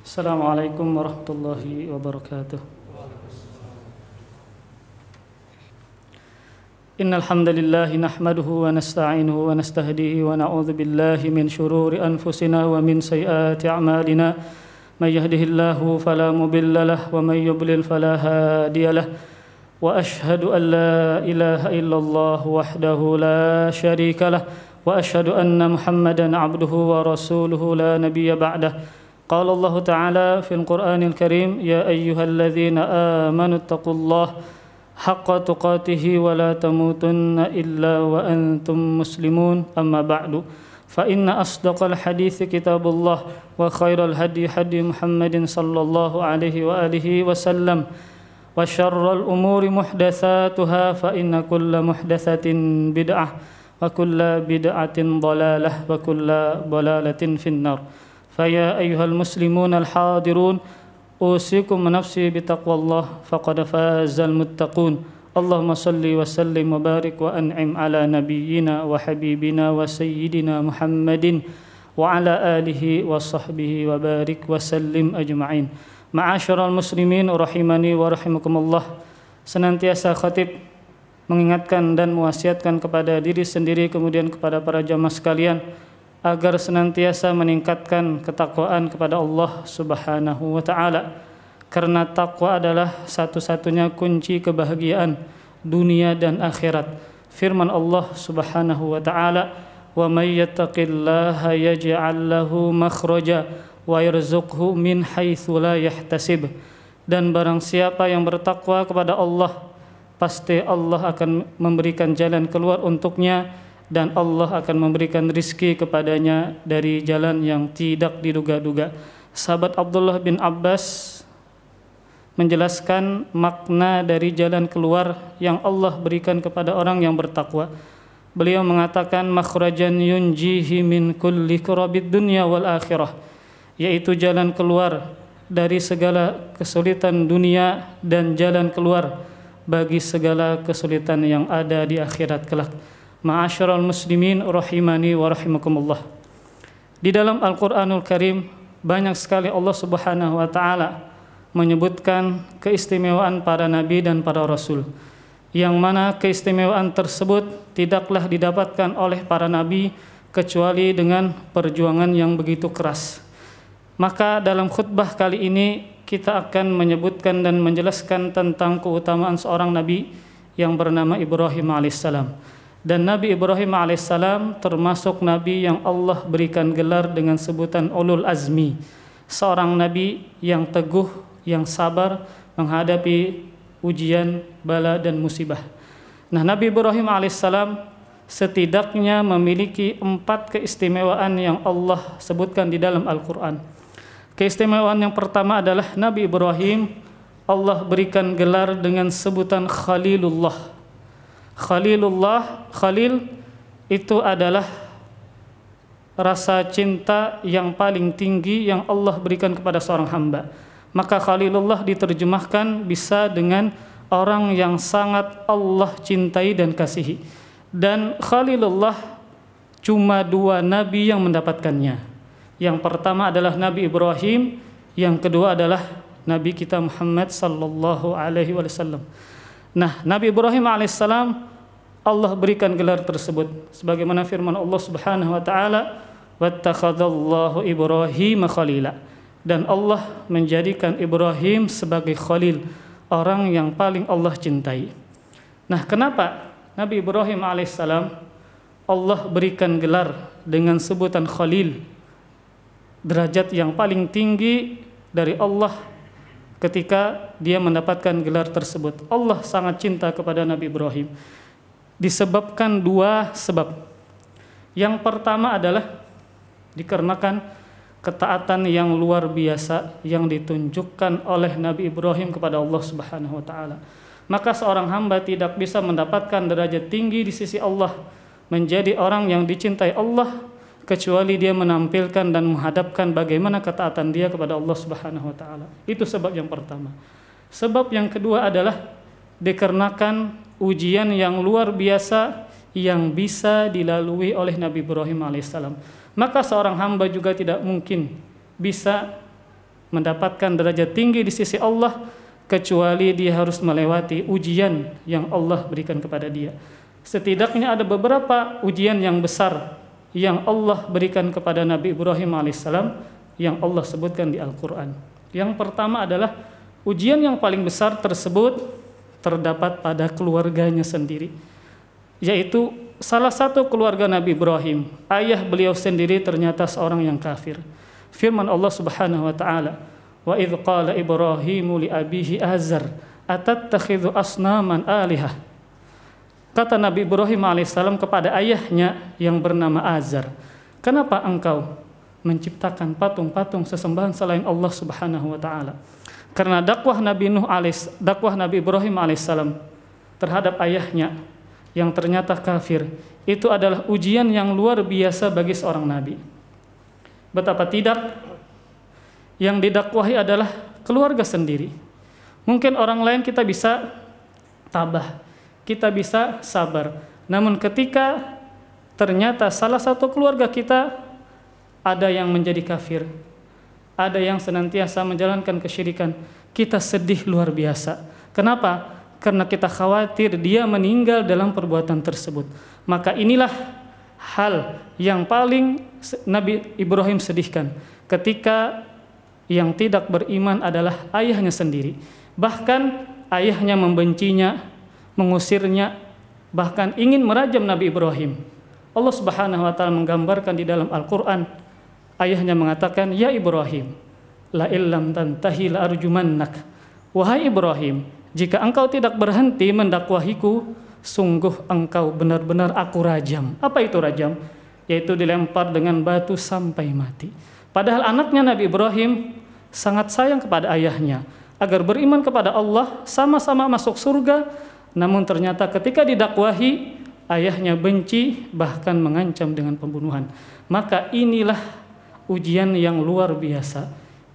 Assalamualaikum warahmatullahi wabarakatuh. Innal hamdalillah nahmaduhu wa nasta'inuhu wa nastahdihi wa na'udzu billahi min shururi anfusina wa min sayyiati a'malina. May yahdihillahu fala mudilla lahu wa may yudlil fala hadiya lahu. Wa ashhadu an la ilaha illallah wahdahu la syarika lahu wa ashhadu anna Muhammadan 'abduhu wa rasuluhu la nabiyya ba'dahu. قال الله تعالى في القرآن الكريم يا أيها الذين آمنوا اتقوا الله حق تقاته ولا تموتن إلا وأنتم مسلمون أما بعد فإن أصدق الحديث كتاب الله وخير الهدي هدي محمد صلى الله عليه وآله وسلم وشر الأمور محدثاتها فإن كل محدثة بدعة وكل بدعة ضلالة وكل ضلالة في النار. فيا أيها المسلمون الحاضرون أوصيكم ونفسي بتقوى الله فقد فاز المتقون. اللهم صل وسلم وبارك وأنعم على نبينا وحبيبنا وسيدنا محمد وعلى آله وصحبه وبارك وسلم أجمعين. Ma'asyiral muslimin rahimani wa rahimakumullah. Senantiasa khatib mengingatkan dan mewasiatkan kepada diri sendiri kemudian kepada para jamaah sekalian agar senantiasa meningkatkan ketakwaan kepada Allah Subhanahu wa taala. Karena takwa adalah satu-satunya kunci kebahagiaan dunia dan akhirat. Firman Allah Subhanahu wa taala, "Wa may yattaqillaha yaj'al lahu makhraja wa yarzuqhu min haitsu la yahtasib." Dan barang siapa yang bertakwa kepada Allah, pasti Allah akan memberikan jalan keluar untuknya dan Allah akan memberikan rizki kepadanya dari jalan yang tidak diduga-duga. Sahabat Abdullah bin Abbas menjelaskan makna dari jalan keluar yang Allah berikan kepada orang yang bertakwa. Beliau mengatakan makhrajan yunjihi min kulli kurabid dunya wal akhirah, yaitu jalan keluar dari segala kesulitan dunia dan jalan keluar bagi segala kesulitan yang ada di akhirat kelak. Ma'asyiral muslimin rahimani wa rahimakumullah. Di dalam Al-Qur'anul Karim banyak sekali Allah Subhanahu wa taala menyebutkan keistimewaan para nabi dan para rasul, yang mana keistimewaan tersebut tidaklah didapatkan oleh para nabi kecuali dengan perjuangan yang begitu keras. Maka dalam khutbah kali ini kita akan menyebutkan dan menjelaskan tentang keutamaan seorang nabi yang bernama Ibrahim alaihissalam. Dan Nabi Ibrahim alaihissalam termasuk nabi yang Allah berikan gelar dengan sebutan ulul azmi, seorang nabi yang teguh, yang sabar menghadapi ujian, bala dan musibah. Nah, Nabi Ibrahim alaihissalam setidaknya memiliki 4 keistimewaan yang Allah sebutkan di dalam Al-Quran. Keistimewaan yang pertama adalah Nabi Ibrahim Allah berikan gelar dengan sebutan Khalilullah. Khalilullah, Khalil itu adalah rasa cinta yang paling tinggi yang Allah berikan kepada seorang hamba. Maka Khalilullah diterjemahkan bisa dengan orang yang sangat Allah cintai dan kasihi. Dan Khalilullah cuma 2 nabi yang mendapatkannya. Yang pertama adalah Nabi Ibrahim, yang kedua adalah Nabi kita Muhammad sallallahu alaihi wasallam. Nah, Nabi Ibrahim alaihissalam Allah berikan gelar tersebut sebagaimana firman Allah Subhanahu wa taala, "Wattakhadallahu Ibrahim khalila." Dan Allah menjadikan Ibrahim sebagai khalil, orang yang paling Allah cintai. Nah, kenapa Nabi Ibrahim alaihissalam Allah berikan gelar dengan sebutan khalil, derajat yang paling tinggi dari Allah ketika dia mendapatkan gelar tersebut? Allah sangat cinta kepada Nabi Ibrahim disebabkan 2 sebab. Yang pertama adalah dikarenakan ketaatan yang luar biasa yang ditunjukkan oleh Nabi Ibrahim kepada Allah Subhanahu wa taala. Maka seorang hamba tidak bisa mendapatkan derajat tinggi di sisi Allah, menjadi orang yang dicintai Allah, kecuali dia menampilkan dan menghadapkan bagaimana ketaatan dia kepada Allah Subhanahu wa taala. Itu sebab yang pertama. Sebab yang kedua adalah dikarenakan ujian yang luar biasa yang bisa dilalui oleh Nabi Ibrahim alaihissalam. Maka seorang hamba juga tidak mungkin bisa mendapatkan derajat tinggi di sisi Allah kecuali dia harus melewati ujian yang Allah berikan kepada dia. Setidaknya ada beberapa ujian yang besar yang Allah berikan kepada Nabi Ibrahim alaihissalam yang Allah sebutkan di Al-Quran. Yang pertama adalah ujian yang paling besar tersebut terdapat pada keluarganya sendiri, yaitu salah satu keluarga Nabi Ibrahim, ayah beliau sendiri ternyata seorang yang kafir. Firman Allah Subhanahu wa taala, "Wa idz qala Ibrahimu li abihi Azar, atattakhidhu asnaman alihah." Kata Nabi Ibrahim alaihissalam kepada ayahnya yang bernama Azar, "Kenapa engkau menciptakan patung-patung sesembahan selain Allah Subhanahu wa taala?" Karena dakwah Nabi Ibrahim alaihissalam terhadap ayahnya yang ternyata kafir itu adalah ujian yang luar biasa bagi seorang nabi. Betapa tidak yang didakwahi adalah keluarga sendiri. Mungkin orang lain kita bisa tabah, kita bisa sabar. Namun ketika ternyata salah satu keluarga kita ada yang menjadi kafir, ada yang senantiasa menjalankan kesyirikan, kita sedih luar biasa. Kenapa? Karena kita khawatir dia meninggal dalam perbuatan tersebut. Maka inilah hal yang paling Nabi Ibrahim sedihkan ketika yang tidak beriman adalah ayahnya sendiri. Bahkan ayahnya membencinya, mengusirnya, bahkan ingin merajam Nabi Ibrahim. Allah Subhanahu wa taala menggambarkan di dalam Al-Qur'an, ayahnya mengatakan, "Ya Ibrahim, la illam tantahi la arjumannak." Wahai Ibrahim, jika engkau tidak berhenti mendakwahiku, sungguh engkau benar-benar aku rajam. Apa itu rajam? Yaitu dilempar dengan batu sampai mati. Padahal anaknya Nabi Ibrahim sangat sayang kepada ayahnya agar beriman kepada Allah, sama-sama masuk surga. Namun ternyata ketika didakwahi, ayahnya benci, bahkan mengancam dengan pembunuhan. Maka inilah ujian yang luar biasa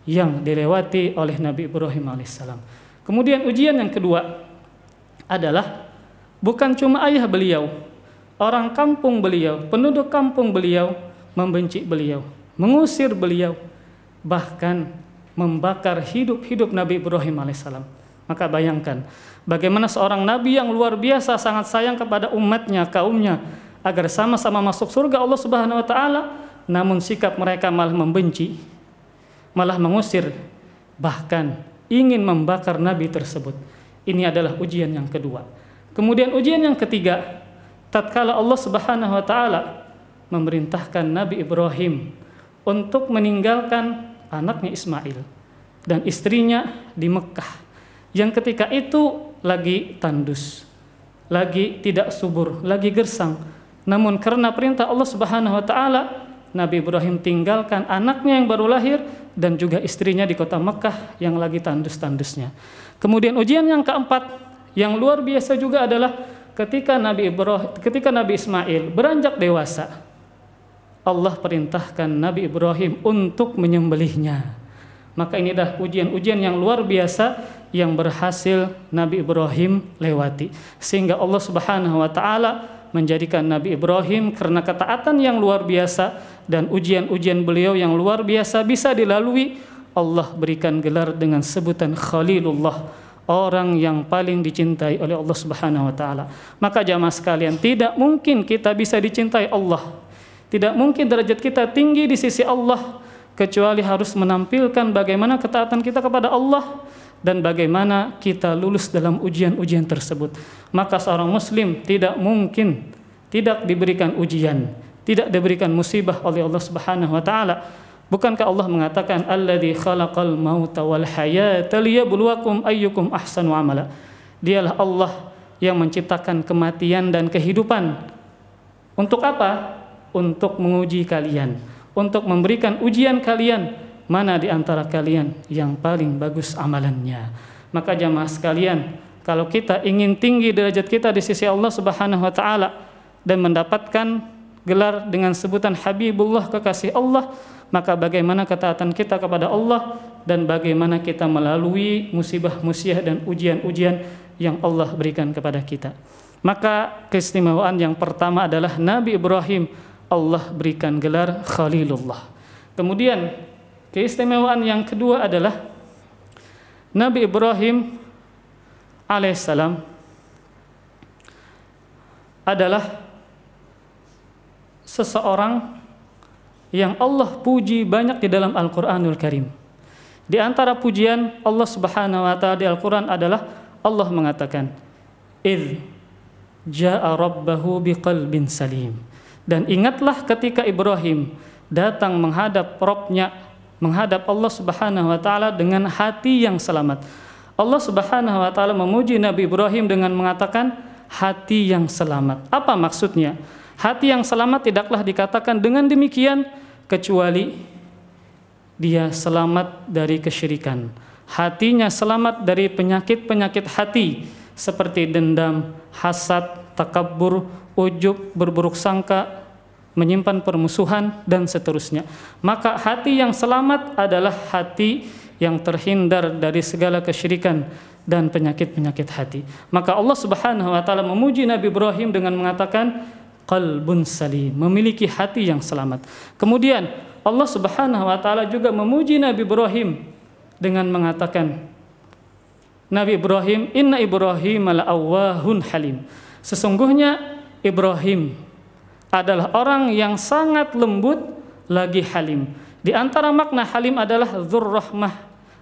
yang dilewati oleh Nabi Ibrahim alaihissalam. Kemudian ujian yang kedua adalah bukan cuma ayah beliau, orang kampung beliau, penduduk kampung beliau membenci beliau, mengusir beliau, bahkan membakar hidup-hidup Nabi Ibrahim alaihissalam. Maka bayangkan bagaimana seorang nabi yang luar biasa sangat sayang kepada umatnya, kaumnya, agar sama-sama masuk surga Allah Subhanahu wa taala, namun sikap mereka malah membenci, malah mengusir, bahkan ingin membakar nabi tersebut. Ini adalah ujian yang kedua. Kemudian ujian yang ketiga, tatkala Allah Subhanahu wa taala memerintahkan Nabi Ibrahim untuk meninggalkan anaknya Ismail dan istrinya di Mekah, yang ketika itu lagi tandus, lagi tidak subur, lagi gersang. Namun karena perintah Allah Subhanahu wa taala, Nabi Ibrahim tinggalkan anaknya yang baru lahir dan juga istrinya di kota Mekah yang lagi tandus-tandusnya. Kemudian ujian yang keempat yang luar biasa juga adalah ketika Nabi Ismail beranjak dewasa, Allah perintahkan Nabi Ibrahim untuk menyembelihnya. Maka ini adalah ujian-ujian yang luar biasa yang berhasil Nabi Ibrahim lewati, sehingga Allah Subhanahu wa taala menjadikan Nabi Ibrahim karena ketaatan yang luar biasa dan ujian-ujian beliau yang luar biasa bisa dilalui, Allah berikan gelar dengan sebutan Khalilullah, orang yang paling dicintai oleh Allah Subhanahu wa taala. Maka jamaah sekalian, tidak mungkin kita bisa dicintai Allah, tidak mungkin derajat kita tinggi di sisi Allah kecuali harus menampilkan bagaimana ketaatan kita kepada Allah dan bagaimana kita lulus dalam ujian-ujian tersebut. Maka seorang muslim tidak mungkin tidak diberikan ujian, tidak diberikan musibah oleh Allah Subhanahu wa taala. Bukankah Allah mengatakan, "Alladzi khalaqal mauta wal hayata liyabluwakum ayyukum ahsanu amala." Dialah Allah yang menciptakan kematian dan kehidupan. Untuk apa? Untuk menguji kalian, untuk memberikan ujian kalian, mana di antara kalian yang paling bagus amalannya. Maka jamaah sekalian, kalau kita ingin tinggi derajat kita di sisi Allah Subhanahu wa taala dan mendapatkan gelar dengan sebutan Habibullah, kekasih Allah, maka bagaimana ketaatan kita kepada Allah dan bagaimana kita melalui musibah-musibah dan ujian-ujian yang Allah berikan kepada kita. Maka keistimewaan yang pertama adalah Nabi Ibrahim Allah berikan gelar Khalilullah. Kemudian Keistimewaan yang kedua adalah Nabi Ibrahim alaihissalam adalah seseorang yang Allah puji banyak di dalam Al-Quranul Karim. Di antara pujian Allah Subhanahu wa Ta'ala di Al-Quran adalah Allah mengatakan, "Idh ja'a rabbahu biqalbin salim." Dan ingatlah ketika Ibrahim datang menghadap Rabb-nya, menghadap Allah Subhanahu wa Ta'ala dengan hati yang selamat. Allah Subhanahu wa Ta'ala memuji Nabi Ibrahim dengan mengatakan hati yang selamat. Apa maksudnya? Hati yang selamat tidaklah dikatakan dengan demikian kecuali dia selamat dari kesyirikan. Hatinya selamat dari penyakit-penyakit hati seperti dendam, hasad, takabbur, ujub, berburuk sangka, menyimpan permusuhan, dan seterusnya. Maka hati yang selamat adalah hati yang terhindar dari segala kesyirikan dan penyakit-penyakit hati. Maka Allah Subhanahu wa Ta'ala memuji Nabi Ibrahim dengan mengatakan qalbun salim, memiliki hati yang selamat. Kemudian Allah Subhanahu wa Ta'ala juga memuji Nabi Ibrahim dengan mengatakan, Nabi Ibrahim, inna Ibrahim la'awwahun halim. Sesungguhnya Ibrahim adalah orang yang sangat lembut lagi halim. Di antara makna halim adalah dzurrahmah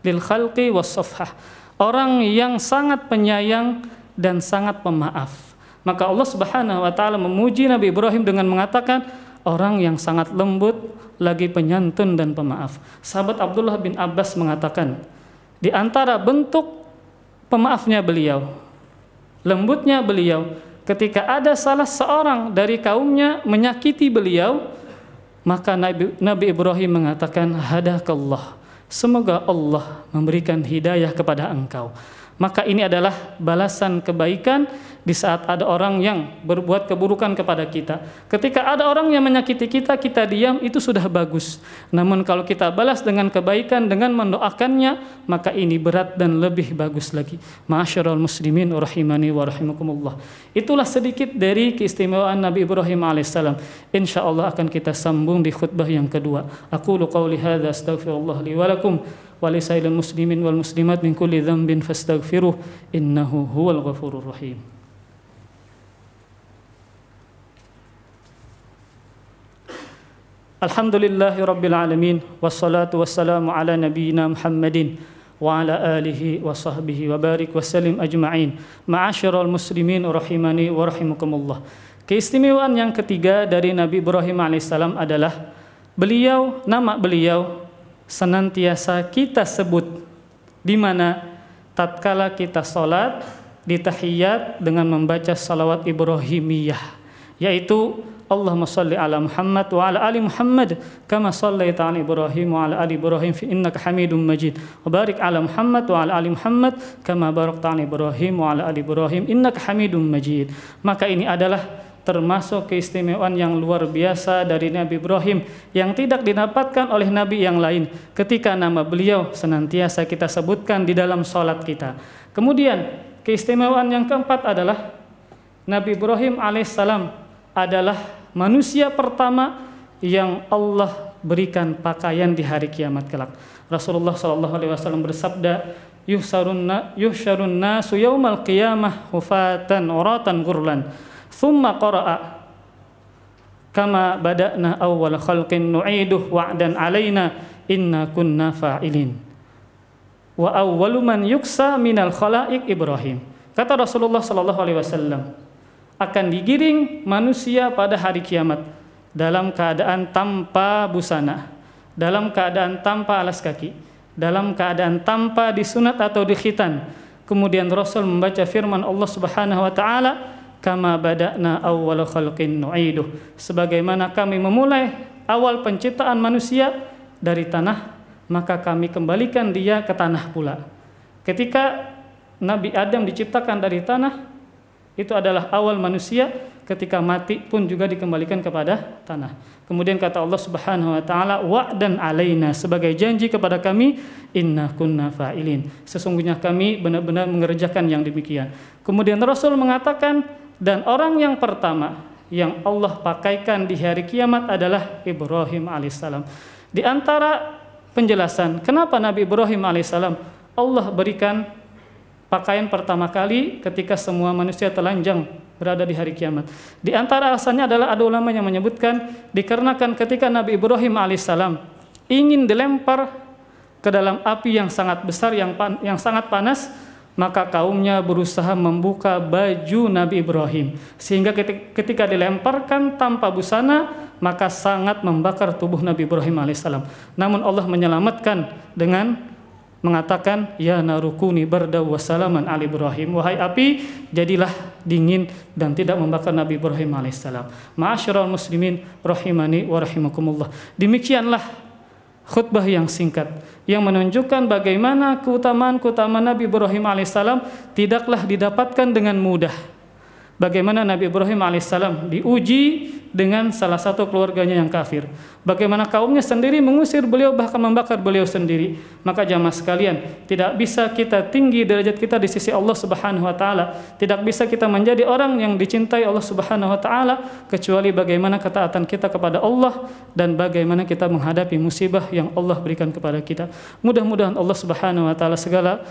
lil khalqi was safhah, orang yang sangat penyayang dan sangat pemaaf. Maka Allah Subhanahu wa Ta'ala memuji Nabi Ibrahim dengan mengatakan orang yang sangat lembut lagi penyantun dan pemaaf. Sahabat Abdullah bin Abbas mengatakan, di antara bentuk pemaafnya beliau, lembutnya beliau, ketika ada salah seorang dari kaumnya menyakiti beliau, maka Nabi Ibrahim mengatakan, hadakallah, semoga Allah memberikan hidayah kepada engkau. Maka ini adalah balasan kebaikan di saat ada orang yang berbuat keburukan kepada kita. Ketika ada orang yang menyakiti kita, kita diam, itu sudah bagus. Namun kalau kita balas dengan kebaikan, dengan mendoakannya, maka ini berat dan lebih bagus lagi. Ma'asyiral muslimin rahimani wa rahimakumullah. Itulah sedikit dari keistimewaan Nabi Ibrahim alaihissalam. Insyaallah akan kita sambung di khutbah yang kedua. Aqulu qauli hadza astaghfirullah li wa lakum wa lisairil muslimin wal muslimat min kulli dhanbin fastaghfiruh innahu huwal ghafurur rahim. Alhamdulillahi rabbil alamin wassalatu wassalamu ala nabiyyina Muhammadin wa ala alihi wa sahbihi wa barik wa sallim ajma'in. Ma'asyiral muslimin rahimani wa rahimakumullah. Keistimewaan yang ketiga dari Nabi Ibrahim alaihissalam adalah beliau, nama beliau senantiasa kita sebut di mana tatkala kita salat di tahiyat dengan membaca salawat Ibrahimiyah, yaitu Allahumma salli ala Muhammad wa ala ali Muhammad kama sallaita ala Ibrahim wa ala ali Ibrahim innaka Hamidum Majid wa barik ala Muhammad wa ala ali Muhammad kama barakta ala Ibrahim wa ala ali Ibrahim innaka Hamidum Majid. Maka ini adalah termasuk keistimewaan yang luar biasa dari Nabi Ibrahim yang tidak didapatkan oleh nabi yang lain, ketika nama beliau senantiasa kita sebutkan di dalam salat kita. Kemudian keistimewaan yang keempat adalah Nabi Ibrahim alaihissalam adalah manusia pertama yang Allah berikan pakaian di hari kiamat kelak. Rasulullah SAW bersabda, yuhsyarun nasu yaumal qiyamah hufatan uratan ghurlan thumma qara'a kama bada'na awwal khalqin nu'iduh wa'dan alaina inna kunna fa'ilin wa awwalu man yuksa minal khalaiq Ibrahim. Kata Rasulullah SAW, akan digiring manusia pada hari kiamat dalam keadaan tanpa busana, dalam keadaan tanpa alas kaki, dalam keadaan tanpa disunat atau dikhitan. Kemudian Rasul membaca firman Allah Subhanahu wa Ta'ala, kama bada'na awwal khalqin nu'iduh, sebagaimana kami memulai awal penciptaan manusia dari tanah, maka kami kembalikan dia ke tanah pula. Ketika Nabi Adam diciptakan dari tanah, itu adalah awal manusia, ketika mati pun juga dikembalikan kepada tanah. Kemudian kata Allah Subhanahu wa Ta'ala, wa'dan alaina, sebagai janji kepada kami, inna kunna fa'ilin, sesungguhnya kami benar-benar mengerjakan yang demikian. Kemudian Rasul mengatakan, dan orang yang pertama yang Allah pakaikan di hari kiamat adalah Ibrahim alaihissalam. Di antara penjelasan kenapa Nabi Ibrahim alaihissalam Allah berikan pakaian pertama kali ketika semua manusia telanjang berada di hari kiamat. Di antara alasannya adalah ada ulama yang menyebutkan dikarenakan ketika Nabi Ibrahim alaihissalam ingin dilempar ke dalam api yang sangat besar, yang sangat panas, maka kaumnya berusaha membuka baju Nabi Ibrahim sehingga ketika dilemparkan tanpa busana maka sangat membakar tubuh Nabi Ibrahim alaihissalam. Namun Allah menyelamatkan dengan mengatakan ya narukuni barda wa salaman ala Ibrahim, wahai api jadilah dingin dan tidak membakar Nabi Ibrahim alaihissalam. Ma'asyiral muslimin rahimani wa rahimakumullah. Demikianlah khutbah yang singkat yang menunjukkan bagaimana keutamaan Nabi Ibrahim alaihissalam tidaklah didapatkan dengan mudah. Bagaimana Nabi Ibrahim alaihissalam diuji dengan salah satu keluarganya yang kafir. Bagaimana kaumnya sendiri mengusir beliau, bahkan membakar beliau sendiri. Maka jamaah sekalian, tidak bisa kita tinggi derajat kita di sisi Allah Subhanahu wa taala, tidak bisa kita menjadi orang yang dicintai Allah Subhanahu wa taala kecuali bagaimana ketaatan kita kepada Allah dan bagaimana kita menghadapi musibah yang Allah berikan kepada kita. Mudah-mudahan Allah Subhanahu wa taala segala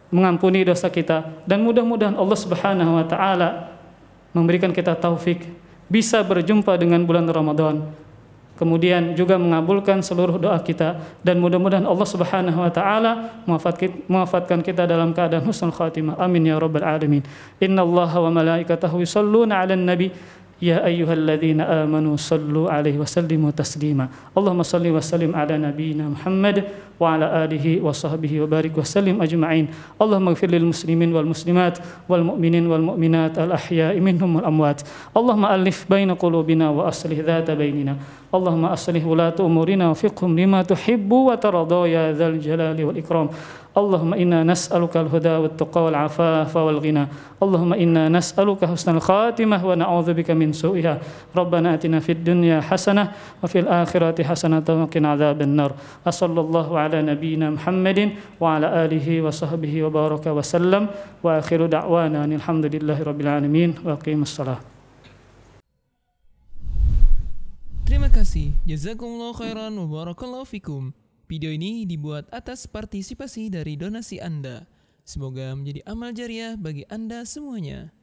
mengampuni dosa kita dan mudah-mudahan Allah Subhanahu wa taala memberikan kita taufik bisa berjumpa dengan bulan Ramadan, kemudian juga mengabulkan seluruh doa kita dan mudah-mudahan Allah Subhanahu wa taala mewafatkan kita dalam keadaan husnul khatimah. Amin ya rabbal alamin. Innallaha wa malaikatahu yusholluna 'alan nabi ya ayyuhalladzina amanu sallu alaihi wasallimu taslima. Allahumma salli wa sallim ala nabiyyina Muhammad wa ala alihi wa sahbihi wa barik wa sallim ajma'in. Allahumma ighfir lil muslimin wal muslimat wal mu'minin wal mu'minat al ahya'i minhum wal amwat. Allahumma alif baina qulubina wa aslih dhata bainina. Allahumma aslih wulata umurina wa fiqhum lima tuhibbu wa tarda ya dzal jalali wal ikram. Allahumma inna nas'aluka al-huda wat tuqa wal afafa wal ghina. Allahumma inna nas'aluka husnal khatimah wa na'udzubika min su'iha. Rabbana atina fid dunya hasanah wa fil akhirati hasanah wa qina adzaban nar. Sallallahu ala nabiyyina Muhammadin wa ala alihi wa sahbihi wa baraka wa sallam wa akhiru da'wana alhamdulillahi rabbil alamin wa aqimus shalah. Terima kasih. Jazakumullahu khairan wa barakallahu fikum. Video ini dibuat atas partisipasi dari donasi Anda. Semoga menjadi amal jariah bagi Anda semuanya.